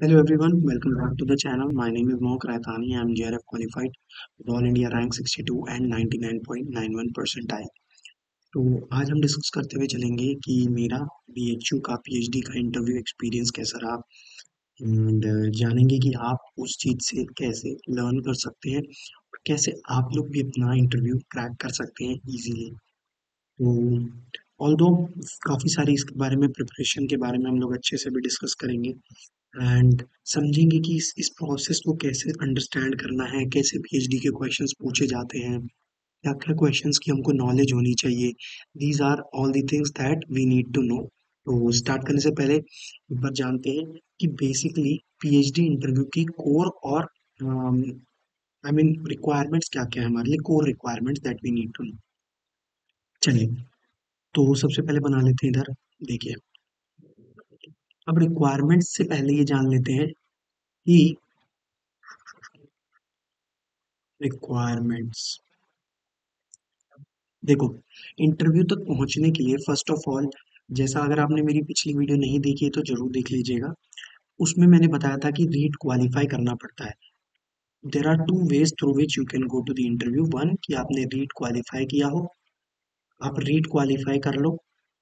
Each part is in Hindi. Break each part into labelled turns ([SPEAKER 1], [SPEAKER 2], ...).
[SPEAKER 1] Hello everyone, welcome back to the channel. My name is Mohak Raithani. I am JRF qualified with All India rank 62 and 99.91 percentile. तो आज हम डिस्कस करते हुए चलेंगे कि मेरा बीएचयू का पीएचडी का इंटरव्यू एक्सपीरियंस कैसा रहा एंड जानेंगे कि आप उस चीज़ से कैसे लर्न कर सकते हैं और कैसे आप लोग भी अपना इंटरव्यू क्रैक कर सकते हैं इजीली। तो ऑल्दो काफ़ी सारी इसके बारे में प्रिपरेशन के बारे में हम लोग अच्छे से भी डिस्कस करेंगे एंड समझेंगे कि इस प्रोसेस को कैसे अंडरस्टैंड करना है, कैसे पीएचडी के क्वेश्चंस पूछे जाते हैं, क्या-क्या क्वेश्चंस की हमको नॉलेज होनी चाहिए। These are all the things that we need to know. तो स्टार्ट करने से पहले एक बार जानते हैं कि बेसिकली पीएचडी इंटरव्यू की कोर और रिक्वायरमेंट्स क्या-क्या है हमारे लिए, core requirements that we need to know. चलिए, तो सबसे पहले बना लेते हैं इधर। देखिए, अब रिक्वायरमेंट्स से पहले ये जान लेते हैं कि रिक्वायरमेंट्स देखो, इंटरव्यू तक पहुंचने के लिए फर्स्ट ऑफ ऑल, जैसा अगर आपने मेरी पिछली वीडियो नहीं देखी है तो जरूर देख लीजिएगा। उसमें मैंने बताया था कि रीट क्वालिफाई करना पड़ता है। There are two ways through which you can go to the interview. One, कि आपने रीट क्वालिफाई किया हो, आप रीट क्वालिफाई कर लो।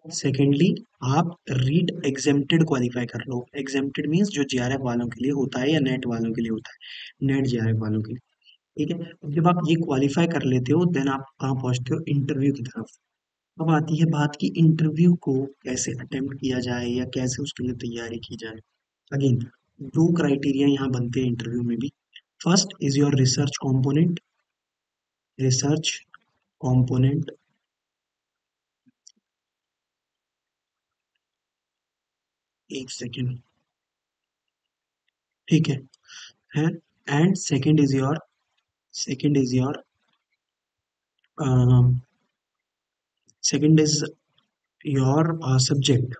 [SPEAKER 1] सेकेंडली, आप रीट एग्जेम्प्टेड क्वालिफाई कर लो। एग्जेम्प्टेड मीन्स जो जीआरएफ वालों के लिए होता है या नेट वालों के लिए होता है, नेट जीआरएफ वालों के लिए। ठीक है, अब जब आप ये क्वालिफाई कर लेते हो देन आप कहाँ पहुंचते हो, इंटरव्यू की तरफ। अब आती है बात कि इंटरव्यू को कैसे अटेम्प्ट किया जाए या कैसे उसके लिए तैयारी की जाए। अगेन, दो क्राइटेरिया यहाँ बनते हैं इंटरव्यू में भी। First is your research component. Research component, एक सेकेंड, ठीक है। And second is your second is your subject.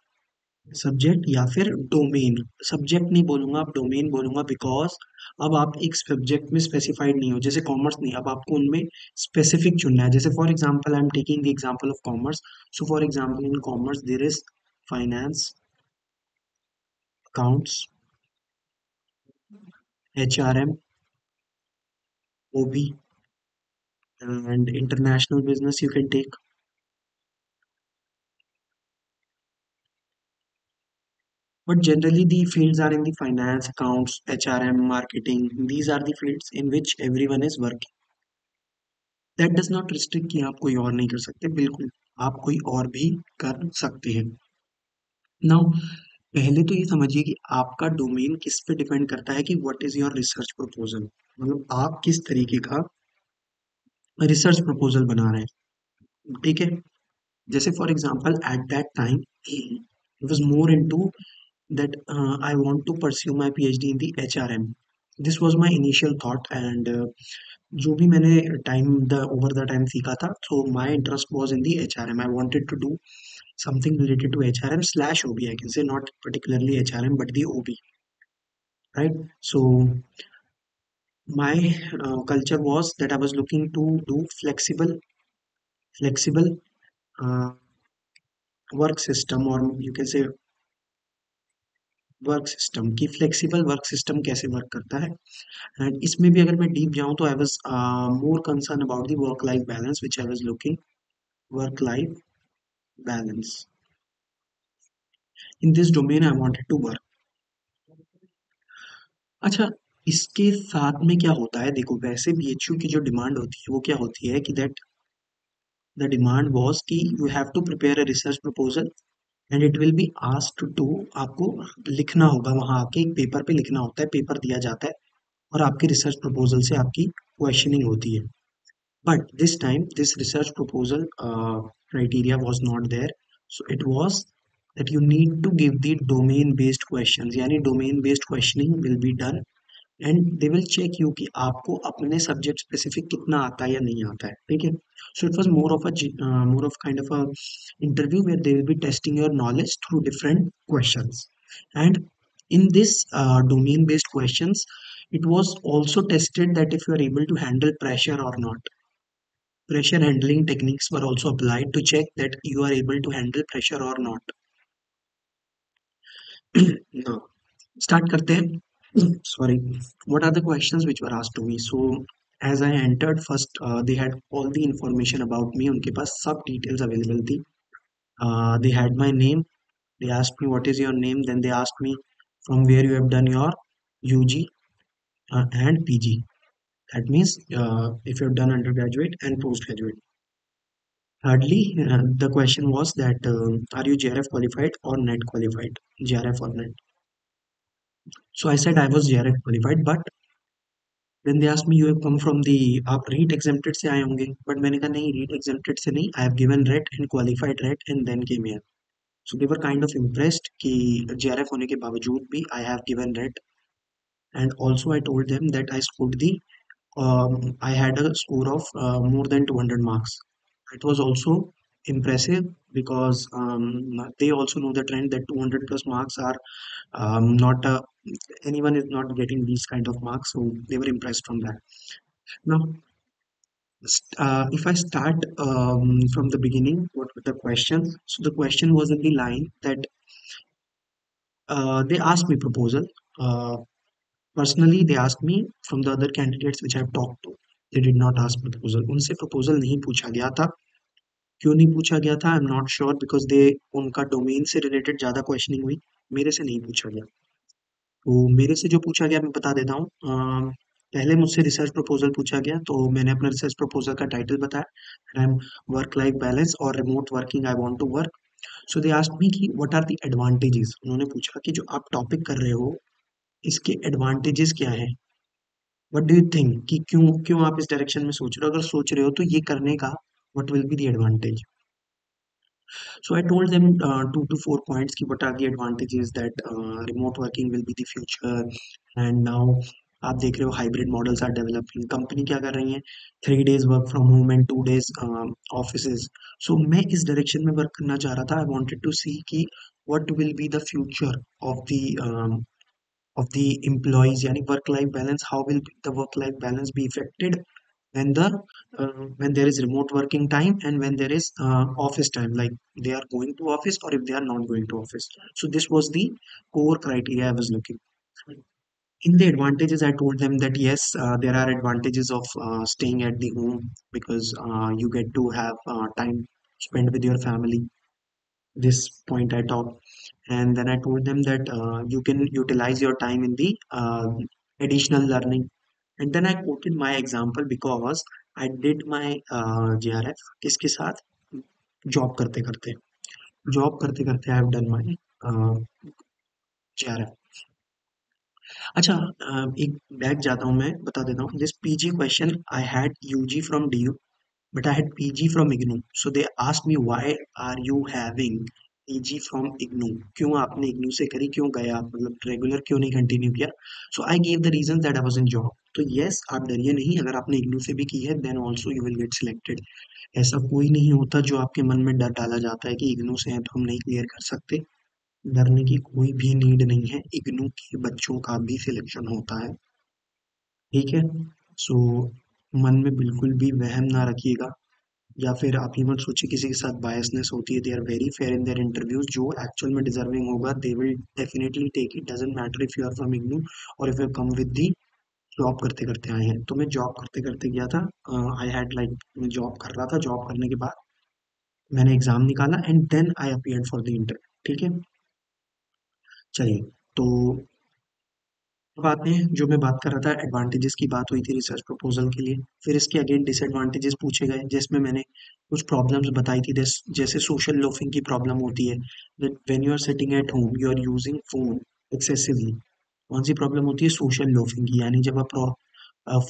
[SPEAKER 1] Subject या फिर डोमेन। सब्जेक्ट नहीं बोलूंगा, आप डोमेन बोलूंगा, बिकॉज अब आप एक सब्जेक्ट में स्पेसिफाइड नहीं हो। जैसे कॉमर्स नहीं, अब आपको उनमें स्पेसिफिक चुनना है। जैसे for example I am taking the example of commerce. So for example in commerce there is finance, accounts, HRM, OB and international business you can take. But generally, the fields are in the finance, accounts, HRM, marketing. These are the fields in which everyone is working. That does not restrict कि आप कोई और नहीं कर सकते, बिल्कुल आप कोई और भी कर सकते हैं। नाउ, पहले तो ये समझिए कि आपका डोमेन किस पे डिपेंड करता है कि what is your research proposal. मतलब आप किस तरीके का रिसर्च प्रपोजल बना रहे हैं। ठीक है, जैसे for example at that time I was more into that I want to pursue my PhD in the HRM. This was my initial thought and जो भी मैंने time the over the time सीखा था, so my interest was in the HRM. I wanted to do something related to HRM slash OB. I can say not particularly HRM but the OB, right? So my culture was that I was looking to do flexible uh, work system, or you can say work system की फ्लेक्सिबल वर्क सिस्टम कैसे वर्क करता है। एंड इसमें भी अगर मैं डीप जाऊं तो I was more concern about the work life balance which I was looking. Work life balance in this domain I wanted to work. अच्छा, इसके साथ में क्या होता है, देखो वैसे बीएचयू की जो डिमांड होती है वो क्या होती है कि दैट द डिमांड वाज कि you have to prepare a research proposal and it will be asked to, आपको लिखना होगा वहां आके, एक पेपर पे लिखना होता है, पेपर दिया जाता है और आपके रिसर्च प्रपोजल से आपकी क्वेश्चनिंग होती है। But this time, this research proposal criteria was not there. So it was that you need to give the domain-based questions. यानी domain-based questioning will be done and they will check you कि आपको अपने subject specific कितना आता है या नहीं आता है, ठीक है? So it was more of kind of a interview where they will be testing your knowledge through different questions. And in this domain-based questions, it was also tested that if you are able to handle pressure or not. Pressure handling techniques were also applied to check that you are able to handle pressure or not. Now, start करते हैं. Sorry. What are the questions which were asked to me? So as I entered first, they had all the information about me. उनके पास सब details available थी. They had my name. They asked me what is your name. Then they asked me from where you have done your UG and PG. That means if you have done undergraduate and postgraduate. Thirdly, the question was that are you JRF qualified or NET qualified? JRF or NET. So I said I was JRF qualified, but then they asked me you have come from the आप REIT exempted से आए होंगे. But मैंने कहा नहीं, REIT exempted से नहीं. I have given RET and qualified RET and then came here. So they were kind of impressed कि JRF होने के बावजूद भी I have given RET. And also I told them that I scored the I had a score of more than 200 marks. It was also impressive because they also know the trend that 200 plus marks are not anyone is not getting these kind of marks, so they were impressed from that. Now, if I start from the beginning, what were the questions? So the question was in the line that they asked me proposal. Uh, Personally, they asked me from the other candidates which I've talked to. They did not ask proposal. उनसे proposal नहीं पूछा गया था. क्यों नहीं पूछा गया था? I'm not sure because they उनका domain से related ज़्यादा questioning हुई. मेरे से नहीं पूछा गया. तो मेरे से जो पूछा गया मैं बता देता हूँ. पहले मुझसे रिसर्च प्रपोजल पूछा गया तो मैंने अपना रिसर्च प्रपोजल का टाइटल बताया. I am work life balance और remote working I want to work. So they asked me कि व्हाट आर द एडवांटेजेस. उन्होंने पूछा कि जो आप टॉपिक कर रहे हो इसके एडवांटेजेस क्या है. व्हाट डू यू थिंक कि क्यों क्यों आप इस डायरेक्शन में सोच रहे हो. अगर सोच रहे हो तो ये करने का what will be the advantage. So I told them 2 to 4 points ki what are the advantages that remote working will be the future. And now आप देख रहे हो hybrid models are developing. Company क्या कर रही है, 3 days work from home and 2 days offices. सो मैं इस डायरेक्शन में वर्क करना चाह रहा था. आई वांटेड टू सी कि what will be the future of the employees, yani work life balance, how will the work life balance be affected when when there is remote working time and when there is office time, like they are going to office or if they are not going to office. So this was the core criteria I was looking. In the advantages, I told them that yes, there are advantages of staying at the home because you get to have time spent with your family. This point I talked. And then I told them that you can utilize your time in the additional learning. And then I quoted my example because I did my JRF किसके साथ, जॉब करते करते. जॉब करते करते I have done my JRF. अच्छा, एक बैक जाता हूँ, मैं बता देता हूँ. This PG question I had UG from DU but I had PG from IGNOU. So they asked me why are you having PG from IGNOU? क्यों आपने IGNOU से करी, क्यों गए आप, मतलब रेगुलर क्यों नहीं कंटिन्यू किया. So I give the reason that I was in job. तो यस, आप डरिए नहीं, अगर आपने IGNOU से भी की है then also you will get selected. ऐसा कोई नहीं होता जो आपके मन में डर डाला जाता है कि IGNOU से हैं तो हम नहीं क्लियर कर सकते. डरने की कोई भी नीड नहीं है. IGNOU के बच्चों का भी सिलेक्शन होता है. ठीक है. सो मन में बिल्कुल भी वहम ना रखिएगा, या फिर आप ये मत सोचिए किसी के साथ बायसनेस होती है. They are very fair in their interviews. जो एक्चुअल में डिजर्विंग होगा they will definitely take it. Doesn't matter if you are from IGNOU और if you come with the job करते करते आए हैं. तो मैं जॉब करते करते गया था. आई हैड लाइक, मैं जॉब कर रहा था. जॉब करने के बाद मैंने एग्जाम निकाला and then I appeared for the interview. ठीक है. चलिए, तो अब आते हैं, जो मैं बात कर रहा था एडवांटेजेस की बात हुई थी रिसर्च प्रपोजल के लिए. फिर इसके अगेन डिसएडवांटेजेस पूछे गए जिसमें मैंने कुछ प्रॉब्लम्स बताई थी. जैसे सोशल लोफिंग की प्रॉब्लम होती है. When you are sitting at home you are using phone excessively. कौन सी प्रॉब्लम होती है, सोशल लोफिंग की. यानी जब आप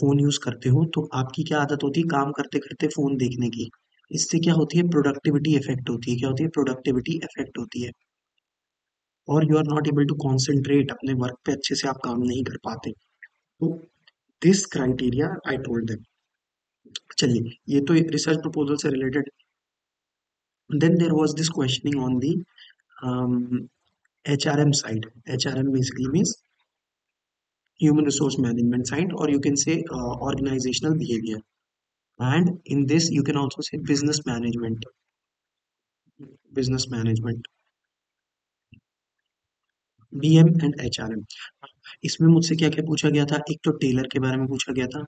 [SPEAKER 1] फोन यूज करते हो तो आपकी क्या आदत होती है, काम करते करते फोन देखने की. इससे क्या होती है, प्रोडक्टिविटी इफेक्ट होती है. क्या होती है, प्रोडक्टिविटी इफेक्ट होती है. और you are not able to concentrate अपने वर्क पे, अच्छे से आप काम नहीं कर पाते. तो this criteria I told them. चलिए, ये तो रिसर्च प्रपोजल से related. Then there was this questioning on the HRM side. HRM basically means human resource management side, or you can say organizational behavior. And in this you can also say business management. Business management. BM and HRM. इसमें मुझसे क्या क्या पूछा गया था, एक तो टेलर के बारे में पूछा गया था,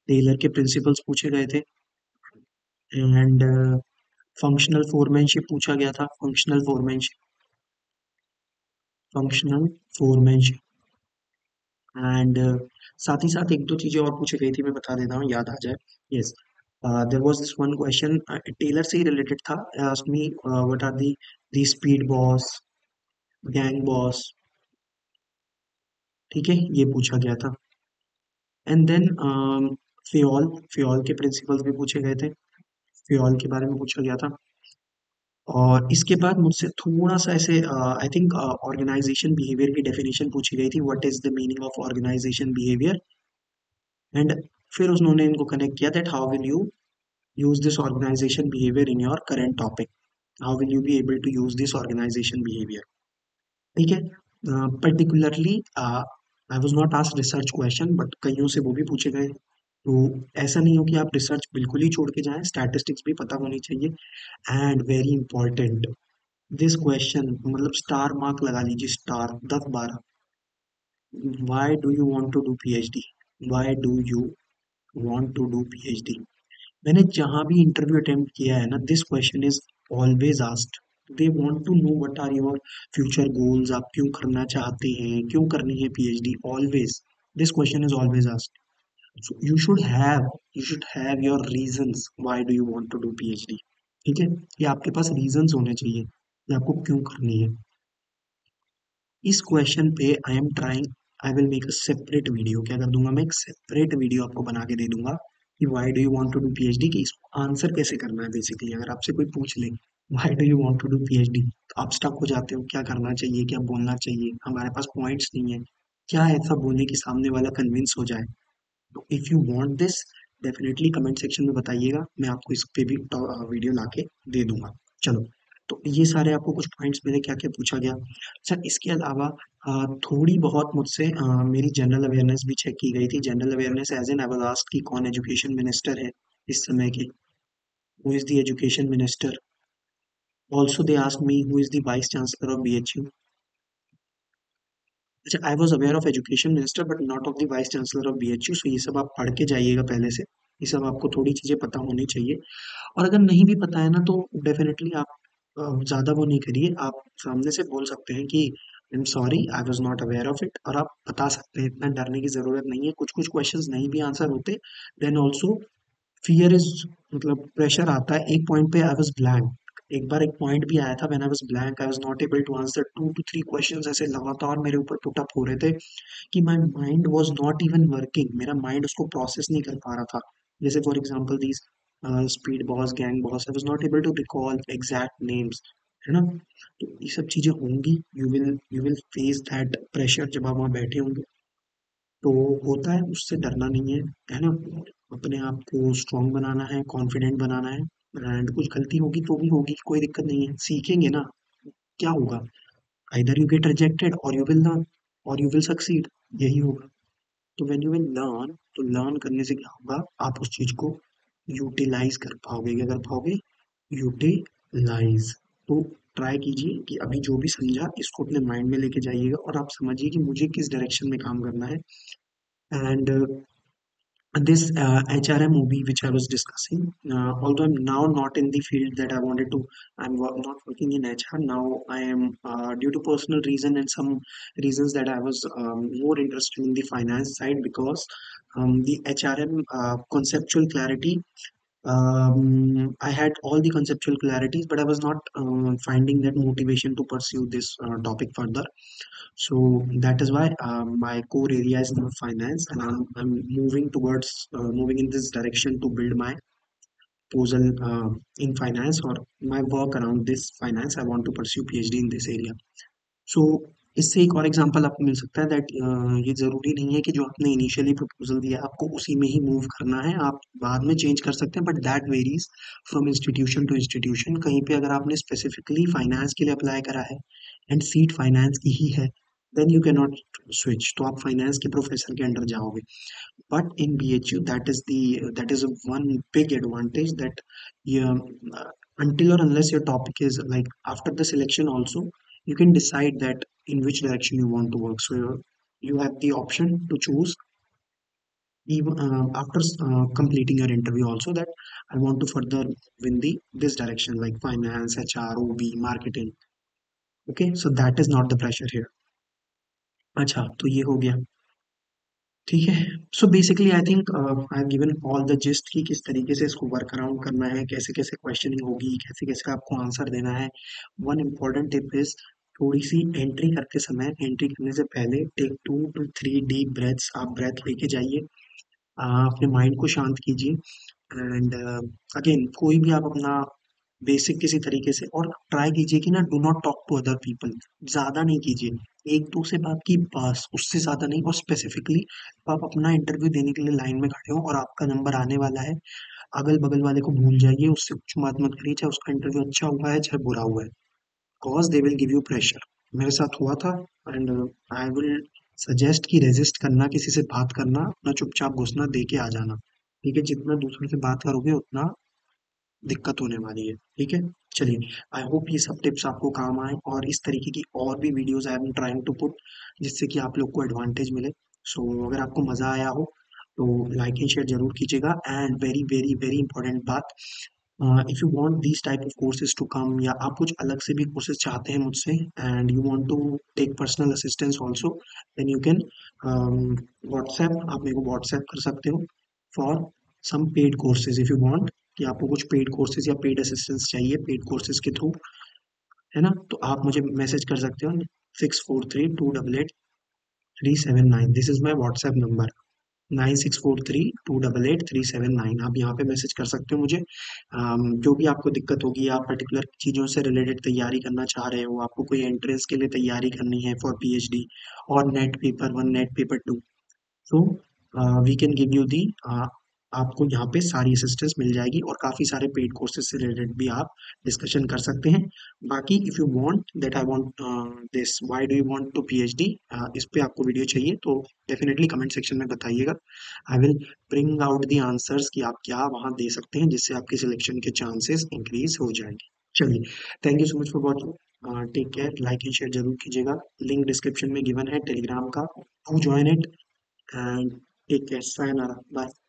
[SPEAKER 1] टेलर के प्रिंसिपल्स पूछे गए थे, एंड फंक्शनल फोरमैनशिप पूछा गया था, फंक्शनल फोरमैनशिप। एंड साथ ही साथ एक दो चीजें और पूछी गई थी, मैं बता देता हूँ याद आ जाए। Yes, there was this one question, Taylor से ही रिलेटेड था। Ask me what are the speed boss, gang boss, ठीक है, ये पूछा गया था। एंड देन फ्योल, फ्योल के प्रिंसिपल्स भी पूछे गए थे, फ्योल के बारे में पूछा गया था। और इसके बाद मुझसे थोड़ा सा ऐसे आई थिंक ऑर्गेनाइजेशन बिहेवियर की डेफिनेशन पूछी गई थी, what is the meaning of organisation behaviour. And फिर उन्होंने इनको कनेक्ट किया that how will you use this organization behavior in your current topic, how will you be able to use this organization behavior, ठीक है। Particularly I was not asked research question, but कईयों से वो भी पूछे गए। तो ऐसा नहीं हो कि आप रिसर्च बिल्कुल ही छोड़ के जाएं, स्टैटिस्टिक्स भी पता होनी चाहिए। And very important, this question मतलब स्टार मार्क लगा लीजिए, star 10 12। Why do you want to do PhD, why do you want to do PhD. मैंने जहाँ भी इंटरव्यू अटेम्प्ट किया है ना, this question is always asked. They want to know what are your future goals, आप क्यों करना चाहते हैं, क्यों करनी है पीएचडी, always this question is always asked. So you should have your reasons why do you want to do PhD, ठीक है। ये आपके पास रीजंस होने चाहिए कि आपको क्यों करनी है। इस क्वेश्चन पे आई am trying, I will make a separate video, क्या कर दूंगा मैं, एक सेपरेट वीडियो आपको बना के दे दूंगा कि why do you want to do PhD, कि इसको आंसर कैसे करना है। बेसिकली अगर आपसे कोई पूछ ले why do you want to do PhD, तो आप स्टक हो जाते हो, क्या करना चाहिए, क्या बोलना चाहिए, हमारे पास पॉइंट्स नहीं है, क्या ऐसा बोले कि सामने वाला कन्विंस हो जाए। तो if you want this, definitely comment section में बताइएगा, मैं आपको इस पे भी वीडियो लाके दे दूंगा। चलो, तो ये सारे आपको कुछ पॉइंट्स मिले, क्या क्या पूछा गया। सर इसके अलावा थोड़ी बहुत मुझसे मेरी जनरल अवेयरनेस भी चेक की गई थी। General awareness as an I was asked कि कौन एजुकेशन मिनिस्टर है इस समय के, who is the education minister. Also they asked me who is the vice chancellor of BHU. अच्छा, I was aware of education minister but not of the vice chancellor of BHU. So ये सब आप पढ़ के जाइएगा पहले से, ये सब आपको थोड़ी चीजें पता होनी चाहिए। और अगर नहीं भी पता है ना, तो डेफिनेटली आप ज्यादा वो नहीं करिए, आप सामने से बोल सकते हैं कि I am sorry, I was not aware of it, और आप बता सकते हैं, इतना डरने की जरूरत नहीं है। कुछ कुछ क्वेश्चंस नहीं भी आंसर होते, देन ऑल्सो फियर इज, मतलब प्रेशर आता है। एक पॉइंट पे आई वाज ब्लैंक, एक बार एक पॉइंट भी आया था when I was blank, I was not able to answer 2 to 3 questions, ऐसे लगातार मेरे ऊपर पुट अप हो रहे थे कि my mind was not even working, मेरा माइंड उसको प्रोसेस नहीं कर पा रहा था। जैसे for example these speed boss, gang boss, I was not able to recall exact names, है ना। तो ये सब चीजें होंगी, you will face that pressure जब आप वहाँ बैठे होंगे। तो होता है, उससे डरना नहीं है ना। अपने आप को स्ट्रांग बनाना है, कॉन्फिडेंट बनाना है। एंड कुछ गलती होगी तो भी होगी, कोई दिक्कत नहीं है, सीखेंगे ना। क्या होगा, आइदर यू गेट रिजेक्टेड और यू विल लर्न, और यू विल सक्सीड, यही होगा। तो व्हेन यू विल लर्न, तो लर्न करने से क्या होगा, आप उस चीज को यूटिलाइज कर पाओगे, क्या कर पाओगे, यूटिलाइज। तो ट्राई कीजिए कि अभी जो भी समझा इसको अपने माइंड में लेके जाइएगा, और आप समझिए कि मुझे किस डायरेक्शन में काम करना है। And this HRMOB which I was discussing, although I'm now not in the field that I wanted to, not working in HR now. I am due to personal reason and some reasons that I was more interested in the finance side, because the HRM conceptual clarity, I had all the conceptual clarities, but I was not finding that motivation to pursue this topic further. So that is why my core area is now finance, and I'm moving towards moving in this direction to build my proposal in finance, or my work around this finance. I want to pursue PhD in this area. सो इससे एक और एग्जांपल आपको मिल सकता है दैट ये ज़रूरी नहीं है कि जो आपने इनिशियली प्रपोजल दिया है आपको उसी में ही मूव करना है, आप बाद में चेंज कर सकते हैं, but that varies from institution to institution. कहीं पे अगर आपने स्पेसिफिकली फाइनेंस के लिए अप्लाई करा है एंड सीट फाइनेंस की ही है, then you can not switch, तो आप फाइनेंस के प्रोफेसर के अंडर जाओगे। But in BHU that is one big advantage that you, until or unless your topic is like after the selection also, you can decide that in which direction you want to work. So you have the option to choose even after completing your interview also, that I want to further in the this direction like finance, HR, OB, marketing. Okay, so that is not the pressure here. अच्छा तो ये हो गया, ठीक है। So basically I think I have given all the gist कि किस तरीके से इसको वर्क अराउंड करना है, कैसे कैसे क्वेश्चनिंग होगी, कैसे कैसे आपको आंसर देना है। वन इम्पॉर्टेंट टिप इज थोड़ी सी एंट्री करते समय, एंट्री करने से पहले टेक 2 to 3 डीप ब्रेथ्स, आप ब्रेथ लेके जाइए, अपने माइंड को शांत कीजिए। एंड अगेन कोई भी आप अपना बेसिक किसी तरीके से, और ट्राई कीजिए कि ना do not talk to other people, ज़्यादा नहीं कीजिए, एक दो से बात की बस, उससे ज़्यादा नहीं। और स्पेसिफिकली आप अपना इंटरव्यू देने के लिए लाइन में खड़े हो और आपका नंबर आने वाला है, अगल बगल वाले को भूल जाइए, उससे कुछ बात मत करिए, चाहे उसका इंटरव्यू अच्छा हुआ है चाहे बुरा हुआ है, cause they will give you pressure. मेरे साथ हुआ था। एंड आई विल सजेस्ट कि रेजिस्ट करना, किसी से बात करना, अपना चुपचाप घुसना, दे के आ जाना। ठीक है, जितना दूसरों से बात करोगे उतना दिक्कत होने वाली है। ठीक है, चलिए, आई होप ये सब टिप्स आपको काम आए, और इस तरीके की और भी videos I am trying to put, जिससे कि आप लोग को एडवांटेज मिले। सो अगर आपको मज़ा आया हो तो लाइक एंड शेयर जरूर कीजिएगा। And very very very important बात, if you want these type of courses to come, या आप कुछ अलग से भी कोर्सेज चाहते हैं मुझसे, and you want to take personal assistance also, then you can WhatsApp, आप मेरे को व्हाट्सएप कर सकते हो for some paid courses. If you want कि आपको कुछ पेड कोर्सेज या पेड असिस्टेंस चाहिए पेड कोर्सेज के थ्रू, है ना, तो आप मुझे मैसेज कर सकते हो। 6432883789, this is my WhatsApp number. 9643288379, आप यहाँ पे मैसेज कर सकते हो मुझे। जो भी आपको दिक्कत होगी, आप पर्टिकुलर चीज़ों से रिलेटेड तैयारी करना चाह रहे हो, आपको कोई एंट्रेंस के लिए तैयारी करनी है फॉर PhD, और NET paper 1, NET paper 2, so we can give you the, आपको यहाँ पे सारी असिस्टेंस मिल जाएगी, और काफ़ी सारे पेड कोर्सेज से रिलेटेड भी आप डिस्कशन कर सकते हैं। बाकी if you want that I want this, why do you want to PhD, इस पे आपको वीडियो चाहिए तो डेफिनेटली कमेंट सेक्शन में बताइएगा। I will bring out the answers कि आप क्या वहाँ दे सकते हैं, जिससे आपके सिलेक्शन के चांसेस इंक्रीज हो जाएंगे। चलिए, thank you so much for watching, take care, like and share जरूर कीजिएगा। लिंक डिस्क्रिप्शन में गिवन है टेलीग्राम का, do join it, and take care. Sayonara. Bye.